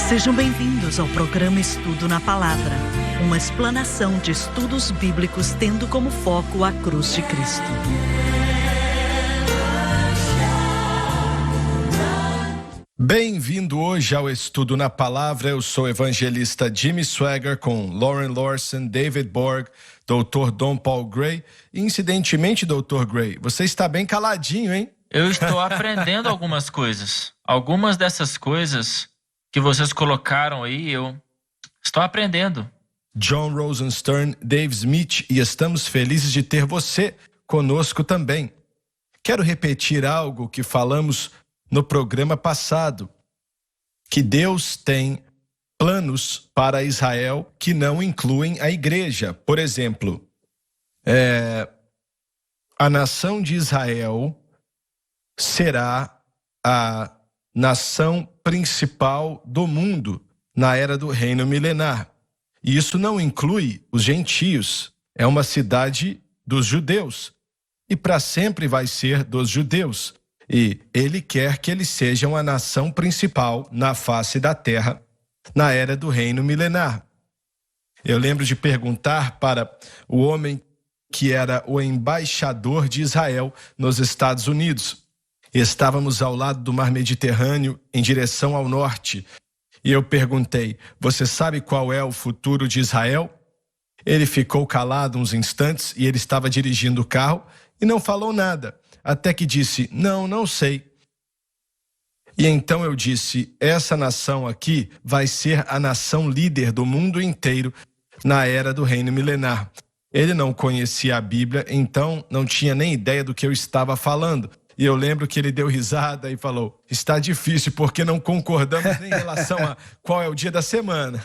Sejam bem-vindos ao programa Estudo na Palavra, uma explanação de estudos bíblicos tendo como foco a cruz de Cristo. Bem-vindo hoje ao Estudo na Palavra. Eu sou o evangelista Jimmy Swaggart com Lauren Lawson, David Borg, Dr. Don Paul Gray. Incidentemente, Dr. Gray, você está bem caladinho, hein? Eu estou aprendendo algumas coisas. Algumas dessas coisas que vocês colocaram aí, eu estou aprendendo. John Rosenstern, Dave Smith, e estamos felizes de ter você conosco também. Quero repetir algo que falamos no programa passado, que Deus tem planos para Israel que não incluem a igreja. Por exemplo, a nação de Israel será a nação principal do mundo na era do reino milenar. E isso não inclui os gentios. É uma cidade dos judeus. E para sempre vai ser dos judeus. E ele quer que eles sejam a nação principal na face da terra na era do reino milenar. Eu lembro de perguntar para o homem que era o embaixador de Israel nos Estados Unidos. Estávamos ao lado do mar Mediterrâneo, em direção ao norte. E eu perguntei, você sabe qual é o futuro de Israel? Ele ficou calado uns instantes e ele estava dirigindo o carro e não falou nada. Até que disse, não sei. E então eu disse, essa nação aqui vai ser a nação líder do mundo inteiro na era do reino milenar. Ele não conhecia a Bíblia, então não tinha nem ideia do que eu estava falando. E eu lembro que ele deu risada e falou, está difícil porque não concordamos em relação a qual é o dia da semana.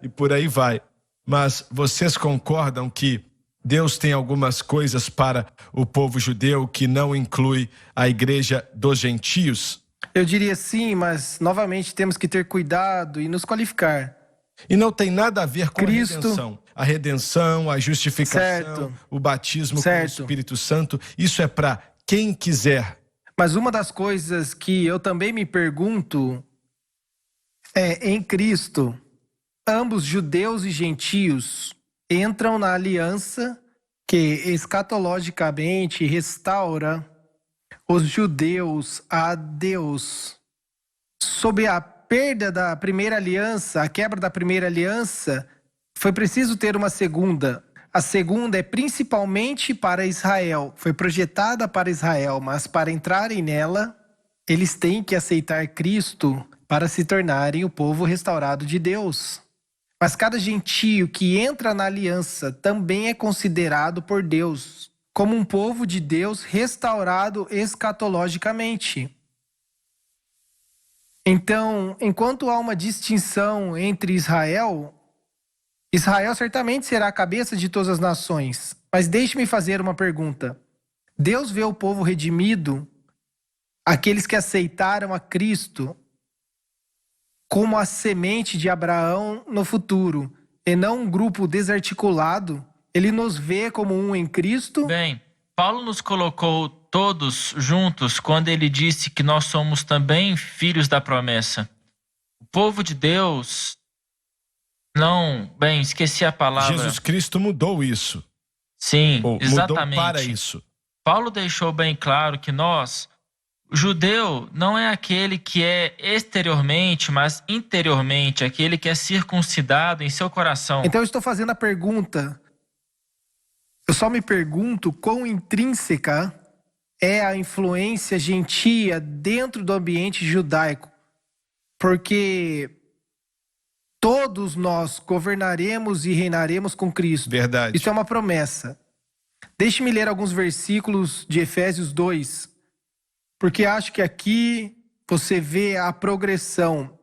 E por aí vai. Mas vocês concordam que Deus tem algumas coisas para o povo judeu que não inclui a igreja dos gentios? Eu diria sim, mas novamente temos que ter cuidado e nos qualificar. E não tem nada a ver com Cristo, a redenção. A redenção, a justificação, certo, o batismo certo, com o Espírito Santo, isso é para quem quiser. Mas uma das coisas que eu também me pergunto é, em Cristo, ambos judeus e gentios entram na aliança que escatologicamente restaura os judeus a Deus. Sob a perda da primeira aliança, a quebra da primeira aliança, foi preciso ter uma segunda. A segunda é principalmente para Israel. Foi projetada para Israel, mas para entrarem nela, eles têm que aceitar Cristo para se tornarem o povo restaurado de Deus. Mas cada gentio que entra na aliança também é considerado por Deus como um povo de Deus restaurado escatologicamente. Então, enquanto há uma distinção entre Israel certamente será a cabeça de todas as nações. Mas deixe-me fazer uma pergunta. Deus vê o povo redimido, aqueles que aceitaram a Cristo, como a semente de Abraão no futuro, e não um grupo desarticulado. Ele nos vê como um em Cristo. Bem, Paulo nos colocou todos juntos quando ele disse que nós somos também filhos da promessa. O povo de Deus esqueci a palavra. Jesus Cristo mudou isso. Sim, exatamente. Mudou para isso. Paulo deixou bem claro que o judeu não é aquele que é exteriormente, mas interiormente, aquele que é circuncidado em seu coração. Então eu estou fazendo a pergunta. Eu só me pergunto quão intrínseca é a influência gentia dentro do ambiente judaico. Porque todos nós governaremos e reinaremos com Cristo. Verdade. Isso é uma promessa. Deixe-me ler alguns versículos de Efésios 2, porque acho que aqui você vê a progressão.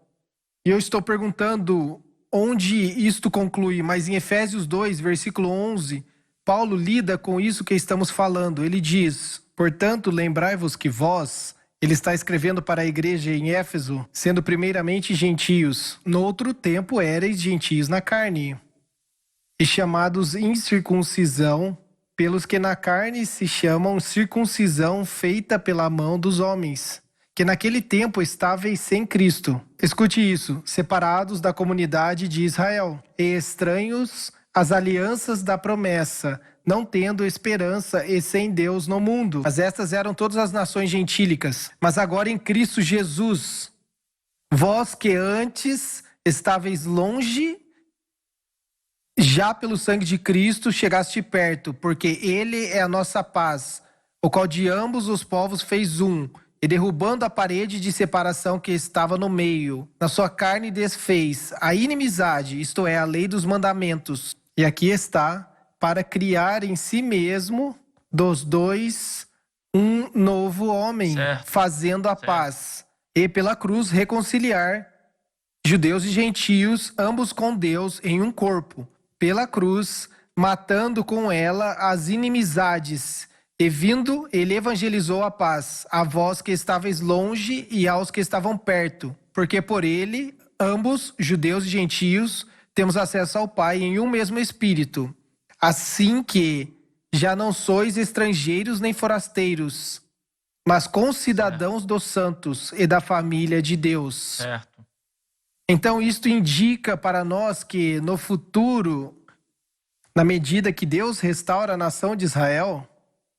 E eu estou perguntando onde isto conclui, mas em Efésios 2, versículo 11, Paulo lida com isso que estamos falando. Ele diz, portanto, lembrai-vos que vós... Ele está escrevendo para a igreja em Éfeso, sendo primeiramente gentios. No outro tempo éreis gentios na carne, e chamados incircuncisão, pelos que na carne se chamam circuncisão feita pela mão dos homens, que naquele tempo estáveis sem Cristo. Escute isso, separados da comunidade de Israel e estranhos às alianças da promessa, não tendo esperança e sem Deus no mundo. Mas estas eram todas as nações gentílicas. Mas agora em Cristo Jesus, vós que antes estáveis longe, já pelo sangue de Cristo chegaste perto, porque Ele é a nossa paz, o qual de ambos os povos fez um, e derrubando a parede de separação que estava no meio, na sua carne desfez a inimizade, isto é, a lei dos mandamentos. E aqui está, para criar em si mesmo dos dois um novo homem, fazendo a paz, e pela cruz reconciliar judeus e gentios, ambos com Deus em um corpo, pela cruz, matando com ela as inimizades. E vindo, ele evangelizou a paz, a vós que estáveis longe e aos que estavam perto, porque por ele, ambos, judeus e gentios, temos acesso ao Pai em um mesmo Espírito. Assim que já não sois estrangeiros nem forasteiros, mas concidadãos dos santos e da família de Deus. Certo. Então isto indica para nós que no futuro, na medida que Deus restaura a nação de Israel,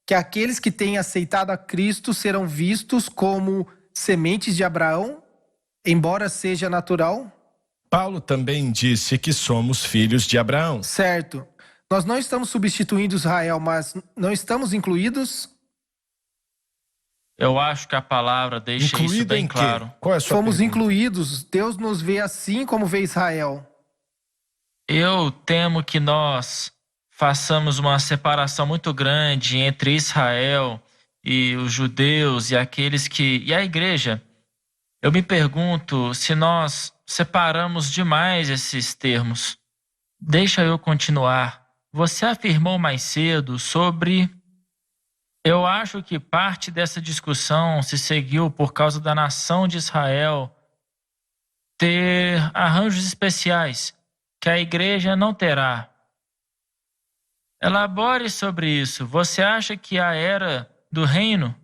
que aqueles que têm aceitado a Cristo serão vistos como sementes de Abraão, embora seja natural. Paulo também disse que somos filhos de Abraão. Certo. Nós não estamos substituindo Israel, mas não estamos incluídos? Eu acho que a palavra deixa isso bem claro. Qual é a sua Fomos pergunta? incluídos. Deus nos vê assim como vê Israel. Eu temo que nós façamos uma separação muito grande entre Israel e os judeus e aqueles que... E a igreja. Eu me pergunto se nós separamos demais esses termos. Deixa eu continuar. Você afirmou mais cedo sobre... Eu acho que parte dessa discussão se seguiu por causa da nação de Israel ter arranjos especiais que a igreja não terá. Elabore sobre isso. Você acha que a era do reino...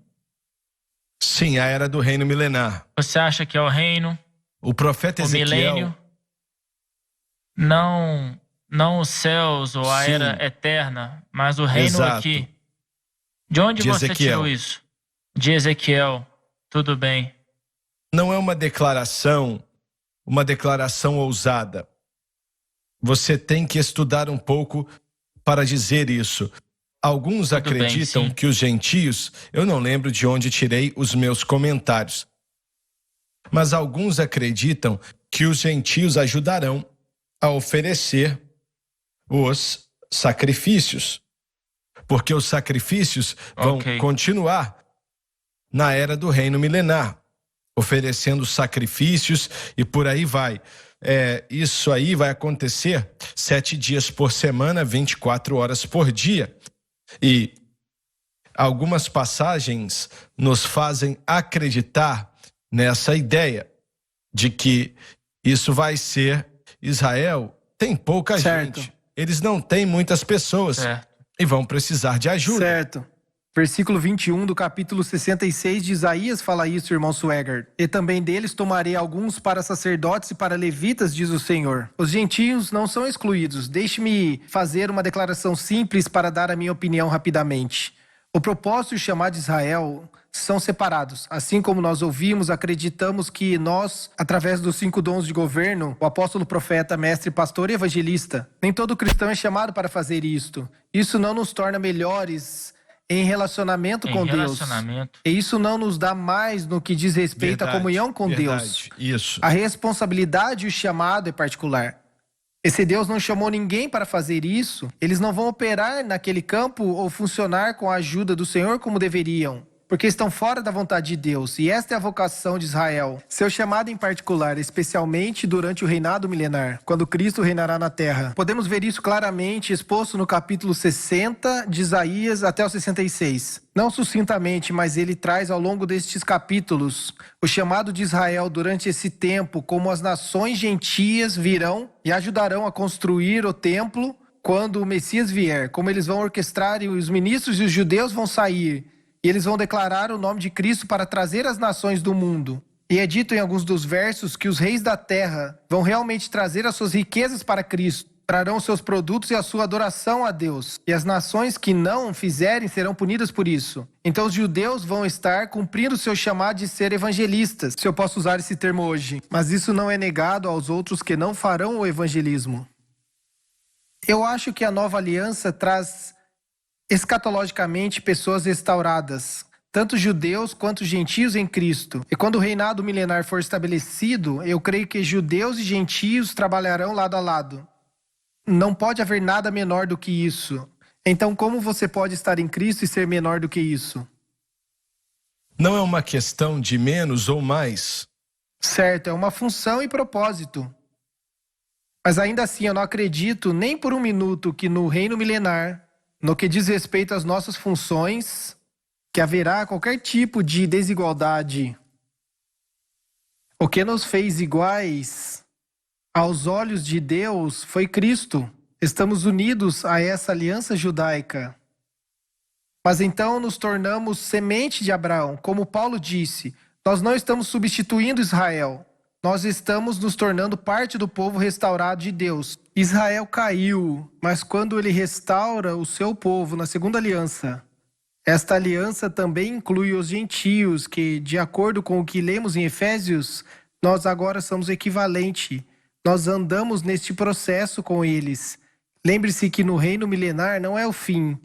Sim, a era do reino milenar. Você acha que é o reino, O profeta o Ezequiel... milênio, não os céus ou a Sim. era eterna, mas o reino Exato. aqui. De onde De você Ezequiel. tirou isso? De Ezequiel. Tudo bem. Não é uma declaração ousada. Você tem que estudar um pouco para dizer isso. Alguns Tudo acreditam bem, sim. que os gentios... Eu não lembro de onde tirei os meus comentários. Mas alguns acreditam que os gentios ajudarão a oferecer os sacrifícios. Porque os sacrifícios vão continuar na era do reino milenar, oferecendo sacrifícios e por aí vai. Isso aí vai acontecer 7 dias por semana, 24 horas por dia. E algumas passagens nos fazem acreditar nessa ideia de que isso vai ser... Israel tem pouca gente. Eles não têm muitas pessoas. E vão precisar de ajuda. Certo. Versículo 21 do capítulo 66 de Isaías fala isso, irmão Swagger. E também deles tomarei alguns para sacerdotes e para levitas, diz o Senhor. Os gentios não são excluídos. Deixe-me fazer uma declaração simples para dar a minha opinião rapidamente. O propósito e o chamado de Israel são separados. Assim como nós ouvimos, acreditamos que nós, através dos 5 dons de governo, o apóstolo, profeta, mestre, pastor e evangelista, nem todo cristão é chamado para fazer isto. Isso não nos torna melhores em relacionamento com Deus. E isso não nos dá mais no que diz respeito à comunhão com Deus. Isso. A responsabilidade e o chamado é particular. E se Deus não chamou ninguém para fazer isso, eles não vão operar naquele campo ou funcionar com a ajuda do Senhor como deveriam, porque estão fora da vontade de Deus. E esta é a vocação de Israel. Seu chamado em particular, especialmente durante o reinado milenar, quando Cristo reinará na terra. Podemos ver isso claramente exposto no capítulo 60 de Isaías até o 66. Não sucintamente, mas ele traz ao longo destes capítulos o chamado de Israel durante esse tempo, como as nações gentias virão e ajudarão a construir o templo quando o Messias vier, como eles vão orquestrar e os ministros e os judeus vão sair E eles vão declarar o nome de Cristo para trazer as nações do mundo. E é dito em alguns dos versos que os reis da terra vão realmente trazer as suas riquezas para Cristo, trarão os seus produtos e a sua adoração a Deus. E as nações que não fizerem serão punidas por isso. Então os judeus vão estar cumprindo o seu chamado de ser evangelistas, se eu posso usar esse termo hoje. Mas isso não é negado aos outros que não farão o evangelismo. Eu acho que a nova aliança traz escatologicamente pessoas restauradas, tanto judeus quanto gentios em Cristo. E quando o reinado milenar for estabelecido, eu creio que judeus e gentios trabalharão lado a lado. Não pode haver nada menor do que isso. Então, como você pode estar em Cristo e ser menor do que isso? Não é uma questão de menos ou mais. Certo, é uma função e propósito. Mas ainda assim, eu não acredito nem por um minuto que no reino milenar, no que diz respeito às nossas funções, que haverá qualquer tipo de desigualdade. O que nos fez iguais aos olhos de Deus foi Cristo. Estamos unidos a essa aliança judaica. Mas então nos tornamos semente de Abraão. Como Paulo disse, nós não estamos substituindo Israel. Nós estamos nos tornando parte do povo restaurado de Deus. Israel caiu, mas quando ele restaura o seu povo na segunda aliança, esta aliança também inclui os gentios, que, de acordo com o que lemos em Efésios, nós agora somos equivalente. Nós andamos neste processo com eles. Lembre-se que no reino milenar não é o fim.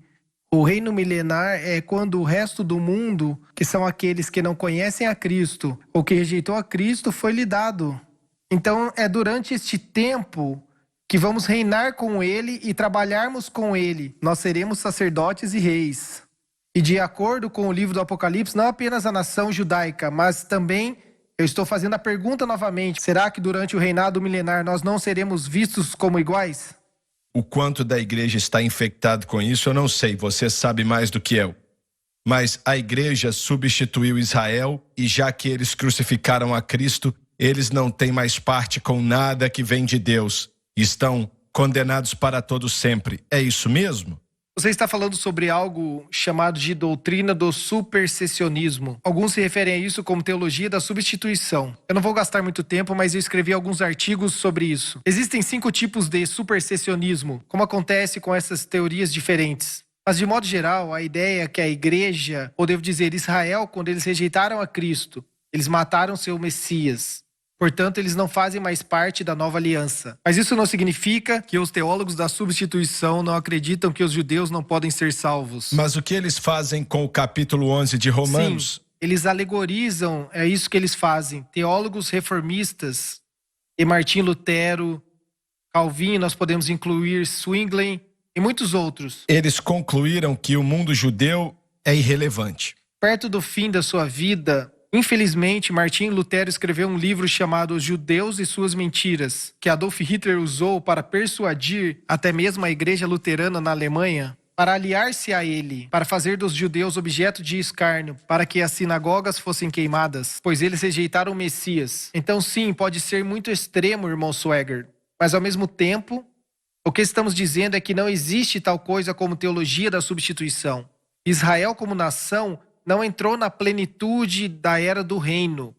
O reino milenar é quando o resto do mundo, que são aqueles que não conhecem a Cristo ou que rejeitou a Cristo, foi lhe dado. Então é durante este tempo que vamos reinar com Ele e trabalharmos com Ele. Nós seremos sacerdotes e reis. E de acordo com o livro do Apocalipse, não apenas a nação judaica, mas também, eu estou fazendo a pergunta novamente, será que durante o reinado milenar nós não seremos vistos como iguais? O quanto da igreja está infectado com isso, eu não sei, você sabe mais do que eu. Mas a igreja substituiu Israel e já que eles crucificaram a Cristo, eles não têm mais parte com nada que vem de Deus. Estão condenados para todos sempre. É isso mesmo? Você está falando sobre algo chamado de doutrina do supersessionismo. Alguns se referem a isso como teologia da substituição. Eu não vou gastar muito tempo, mas eu escrevi alguns artigos sobre isso. Existem 5 tipos de supersessionismo, como acontece com essas teorias diferentes. Mas de modo geral, a ideia é que a igreja, ou devo dizer Israel, quando eles rejeitaram a Cristo, eles mataram seu Messias. Portanto, eles não fazem mais parte da nova aliança. Mas isso não significa que os teólogos da substituição não acreditam que os judeus não podem ser salvos. Mas o que eles fazem com o capítulo 11 de Romanos? Sim, eles alegorizam, é isso que eles fazem. Teólogos reformistas, e Martim Lutero, Calvin, nós podemos incluir Zwingli e muitos outros. Eles concluíram que o mundo judeu é irrelevante. Perto do fim da sua vida, infelizmente, Martim Lutero escreveu um livro chamado Os Judeus e Suas Mentiras, que Adolf Hitler usou para persuadir até mesmo a igreja luterana na Alemanha para aliar-se a ele, para fazer dos judeus objeto de escárnio, para que as sinagogas fossem queimadas, pois eles rejeitaram o Messias. Então sim, pode ser muito extremo, irmão Swagger, mas ao mesmo tempo, o que estamos dizendo é que não existe tal coisa como teologia da substituição. Israel como nação não entrou na plenitude da era do reino,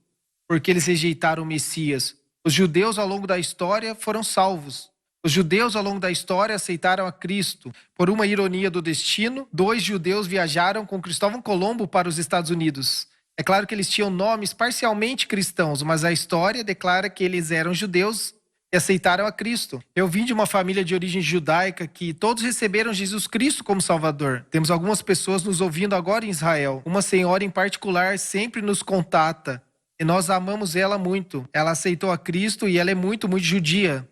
porque eles rejeitaram o Messias. Os judeus ao longo da história foram salvos. Os judeus ao longo da história aceitaram a Cristo. Por uma ironia do destino, 2 judeus viajaram com Cristóvão Colombo para os Estados Unidos. É claro que eles tinham nomes parcialmente cristãos, mas a história declara que eles eram judeus e aceitaram a Cristo. Eu vim de uma família de origem judaica que todos receberam Jesus Cristo como Salvador. Temos algumas pessoas nos ouvindo agora em Israel. Uma senhora em particular sempre nos contata e nós amamos ela muito. Ela aceitou a Cristo e ela é muito, muito judia.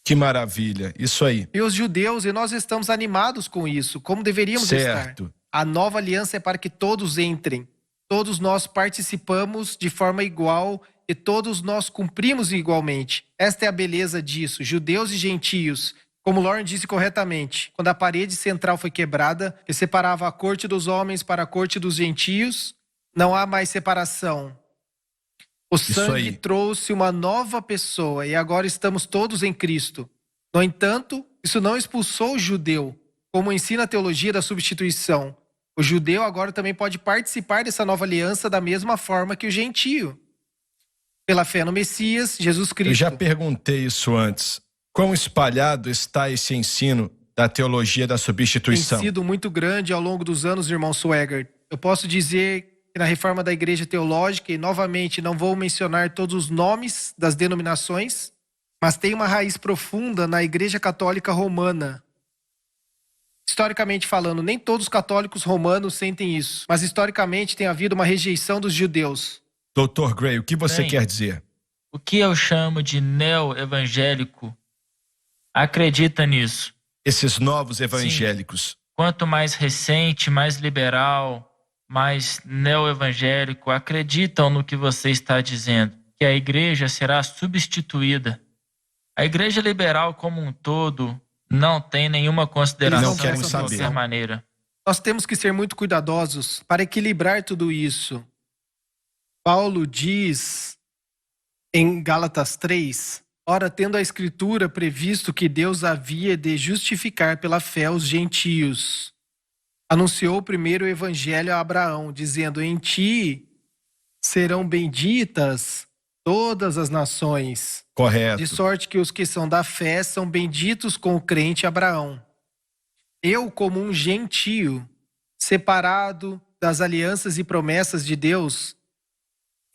Que maravilha, isso aí. E os judeus, e nós estamos animados com isso, como deveríamos estar. A nova aliança é para que todos entrem. Todos nós participamos de forma igual e todos nós cumprimos igualmente. Esta é a beleza disso, judeus e gentios. Como Lauren disse corretamente, quando a parede central foi quebrada, que separava a corte dos homens para a corte dos gentios, não há mais separação. O sangue trouxe uma nova pessoa e agora estamos todos em Cristo. No entanto, isso não expulsou o judeu, como ensina a teologia da substituição. O judeu agora também pode participar dessa nova aliança da mesma forma que o gentio, pela fé no Messias, Jesus Cristo. Eu já perguntei isso antes. Quão espalhado está esse ensino da teologia da substituição? Tem sido muito grande ao longo dos anos, irmão Swegert. Eu posso dizer que na reforma da Igreja Teológica, e novamente não vou mencionar todos os nomes das denominações, mas tem uma raiz profunda na Igreja Católica Romana. Historicamente falando, nem todos os católicos romanos sentem isso, mas historicamente tem havido uma rejeição dos judeus. Dr. Gray, o que você Bem, quer dizer? O que eu chamo de neo-evangélico acredita nisso. Esses novos evangélicos. Quanto mais recente, mais liberal, mais neo-evangélico, acreditam no que você está dizendo, que a igreja será substituída. A igreja liberal como um todo não tem nenhuma consideração Não querem de saber. qualquer maneira. Nós temos que ser muito cuidadosos para equilibrar tudo isso. Paulo diz em Gálatas 3, ora, tendo a Escritura previsto que Deus havia de justificar pela fé os gentios, anunciou primeiro o evangelho a Abraão, dizendo, em ti serão benditas todas as nações. Correto. De sorte que os que são da fé são benditos com o crente Abraão. Eu, como um gentio, separado das alianças e promessas de Deus,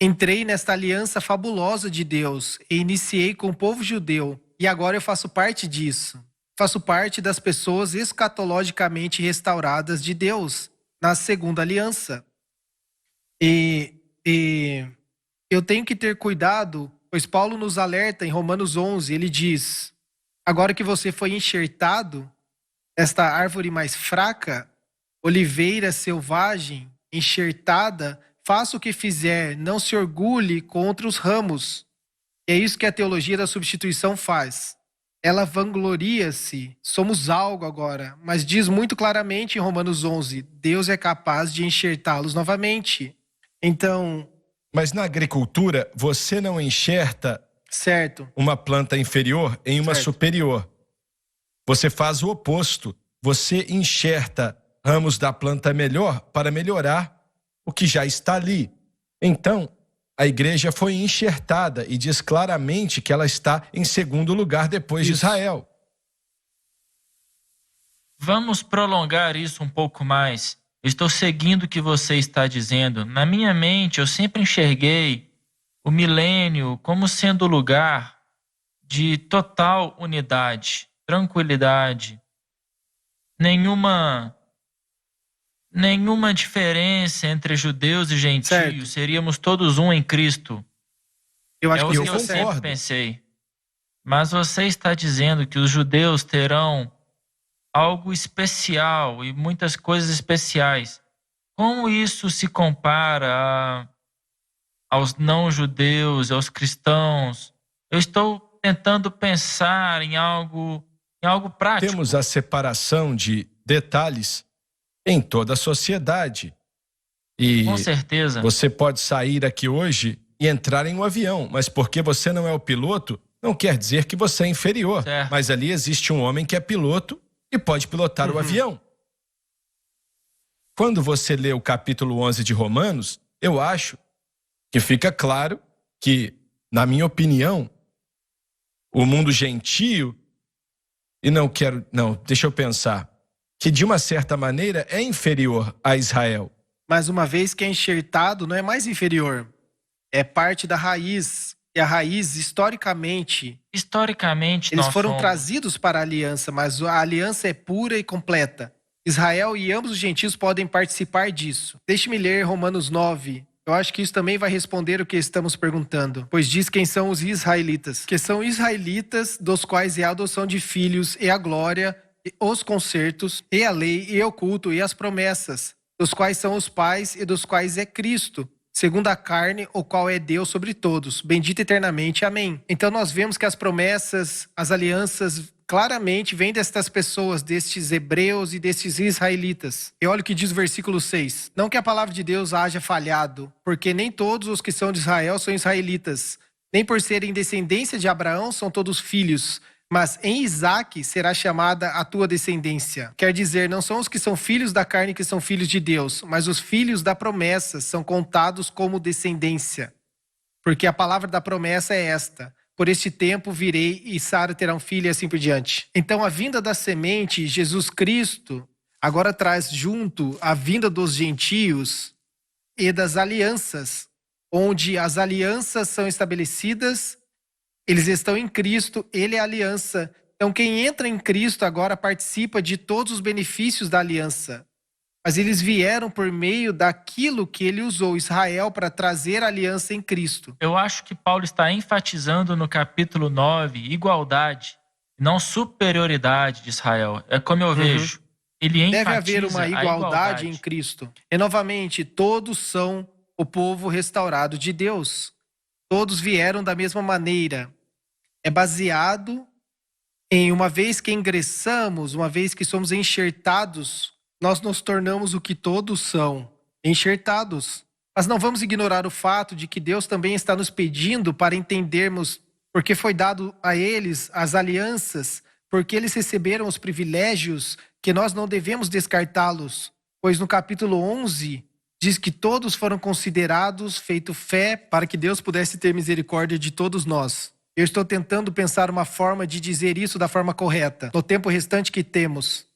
entrei nesta aliança fabulosa de Deus e iniciei com o povo judeu. E agora eu faço parte disso. Faço parte das pessoas escatologicamente restauradas de Deus, na segunda aliança. E eu tenho que ter cuidado, pois Paulo nos alerta em Romanos 11, ele diz, agora que você foi enxertado, esta árvore mais fraca, oliveira selvagem, enxertada, faça o que fizer, não se orgulhe contra os ramos. E é isso que a teologia da substituição faz. Ela vangloria-se, somos algo agora, mas diz muito claramente em Romanos 11, Deus é capaz de enxertá-los novamente. Então... Mas na agricultura, você não enxerta certo. Uma planta inferior em uma Certo. superior. Você faz o oposto. Você enxerta ramos da planta melhor para melhorar o que já está ali. Então, a igreja foi enxertada e diz claramente que ela está em segundo lugar depois de Isso. Israel. Vamos prolongar isso um pouco mais. Eu estou seguindo o que você está dizendo. Na minha mente, eu sempre enxerguei o milênio como sendo lugar de total unidade, tranquilidade, nenhuma diferença entre judeus e gentios. Certo. Seríamos todos um em Cristo. Eu acho É o que que eu eu você... sempre concordo. pensei. Mas você está dizendo que os judeus terão algo especial e muitas coisas especiais. Como isso se compara aos não-judeus, aos cristãos? Eu estou tentando pensar em algo prático. Temos a separação de detalhes em toda a sociedade. E Com certeza. você pode sair aqui hoje e entrar em um avião, mas porque você não é o piloto, não quer dizer que você é inferior. Certo. Mas ali existe um homem que é piloto e pode pilotar o avião. Quando você lê o capítulo 11 de Romanos, eu acho que fica claro que, na minha opinião, o mundo gentio, deixa eu pensar, que de uma certa maneira é inferior a Israel. Mas uma vez que é enxertado, não é mais inferior. É parte da raiz. E a raiz, historicamente, eles nós foram somos. trazidos para a aliança, mas a aliança é pura e completa. Israel e ambos os gentios podem participar disso. Deixe-me ler Romanos 9. Eu acho que isso também vai responder o que estamos perguntando. Pois diz quem são os israelitas. Que são israelitas, dos quais é a adoção de filhos, e a glória, e os concertos, e a lei, e o culto, e as promessas, dos quais são os pais, e dos quais é Cristo, segundo a carne, o qual é Deus sobre todos, bendito eternamente. Amém. Então nós vemos que as promessas, as alianças, claramente vêm destas pessoas, destes hebreus e destes israelitas. E olha o que diz o versículo 6. Não que a palavra de Deus haja falhado, porque nem todos os que são de Israel são israelitas, nem por serem descendência de Abraão são todos filhos, Mas em Isaque será chamada a tua descendência. Quer dizer, não são os que são filhos da carne que são filhos de Deus, mas os filhos da promessa são contados como descendência. Porque a palavra da promessa é esta: por este tempo virei e Sara terá um filho e assim por diante. Então a vinda da semente, Jesus Cristo, agora traz junto a vinda dos gentios e das alianças, onde as alianças são estabelecidas. Eles estão em Cristo, Ele é a aliança. Então quem entra em Cristo agora participa de todos os benefícios da aliança. Mas eles vieram por meio daquilo que Ele usou Israel para trazer a aliança em Cristo. Eu acho que Paulo está enfatizando no capítulo 9 igualdade, não superioridade de Israel. É como eu vejo. Ele enfatiza Deve haver uma igualdade em Cristo. E novamente, todos são o povo restaurado de Deus. Todos vieram da mesma maneira. É baseado em uma vez que ingressamos, uma vez que somos enxertados, nós nos tornamos o que todos são, enxertados. Mas não vamos ignorar o fato de que Deus também está nos pedindo para entendermos porque foi dado a eles as alianças, porque eles receberam os privilégios que nós não devemos descartá-los. Pois no capítulo 11... diz que todos foram considerados, feito fé, para que Deus pudesse ter misericórdia de todos nós. Eu estou tentando pensar uma forma de dizer isso da forma correta, no tempo restante que temos.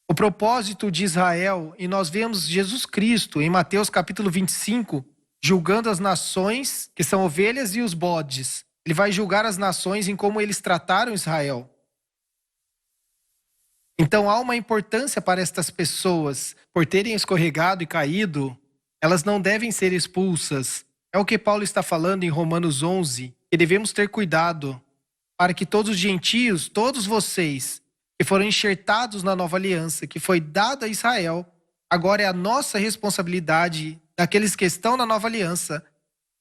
O propósito de Israel, e nós vemos Jesus Cristo, em Mateus capítulo 25, julgando as nações, que são ovelhas e os bodes. Ele vai julgar as nações em como eles trataram Israel. Então há uma importância para estas pessoas. Por terem escorregado e caído, elas não devem ser expulsas. É o que Paulo está falando em Romanos 11, que devemos ter cuidado para que todos os gentios, todos vocês que foram enxertados na nova aliança, que foi dada a Israel, agora é a nossa responsabilidade, daqueles que estão na nova aliança,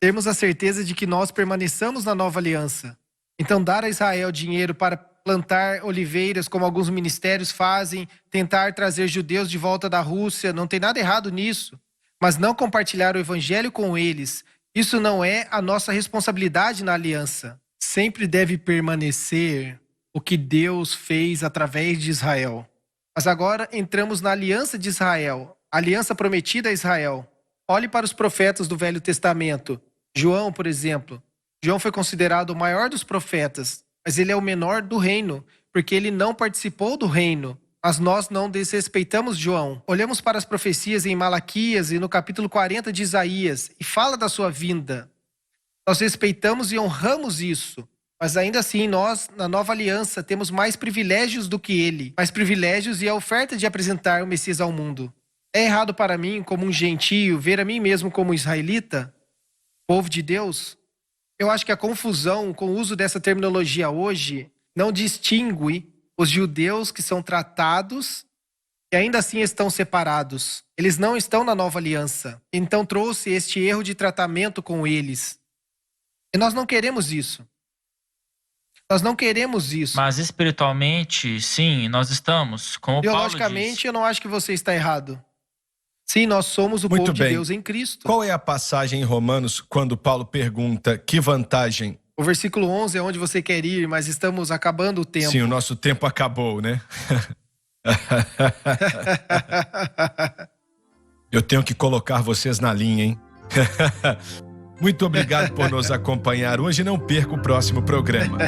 termos a certeza de que nós permaneçamos na nova aliança. Então dar a Israel dinheiro para plantar oliveiras, como alguns ministérios fazem, tentar trazer judeus de volta da Rússia, não tem nada errado nisso. Mas não compartilhar o evangelho com eles, isso não é a nossa responsabilidade na aliança. Sempre deve permanecer o que Deus fez através de Israel. Mas agora entramos na aliança de Israel, a aliança prometida a Israel. Olhe para os profetas do Velho Testamento. João, por exemplo. João foi considerado o maior dos profetas, mas ele é o menor do reino, porque ele não participou do reino. Mas nós não desrespeitamos João. Olhamos para as profecias em Malaquias e no capítulo 40 de Isaías, e fala da sua vinda. Nós respeitamos e honramos isso. Mas ainda assim, nós, na nova aliança, temos mais privilégios do que ele. Mais privilégios e a oferta de apresentar o Messias ao mundo. É errado para mim, como um gentio, ver a mim mesmo como israelita? Povo de Deus? Eu acho que a confusão com o uso dessa terminologia hoje não distingue os judeus que são tratados e ainda assim estão separados. Eles não estão na nova aliança. Então trouxe este erro de tratamento com eles. E nós não queremos isso. Nós não queremos isso. Mas espiritualmente, sim, nós estamos. Como Paulo disse. Teologicamente, eu não acho que você está errado. Sim, nós somos o Muito povo de bem. Deus em Cristo. Qual é a passagem em Romanos quando Paulo pergunta que vantagem? O versículo 11 é onde você quer ir, mas estamos acabando o tempo. Sim, o nosso tempo acabou, né? Eu tenho que colocar vocês na linha, hein? Muito obrigado por nos acompanhar hoje. Não perca o próximo programa.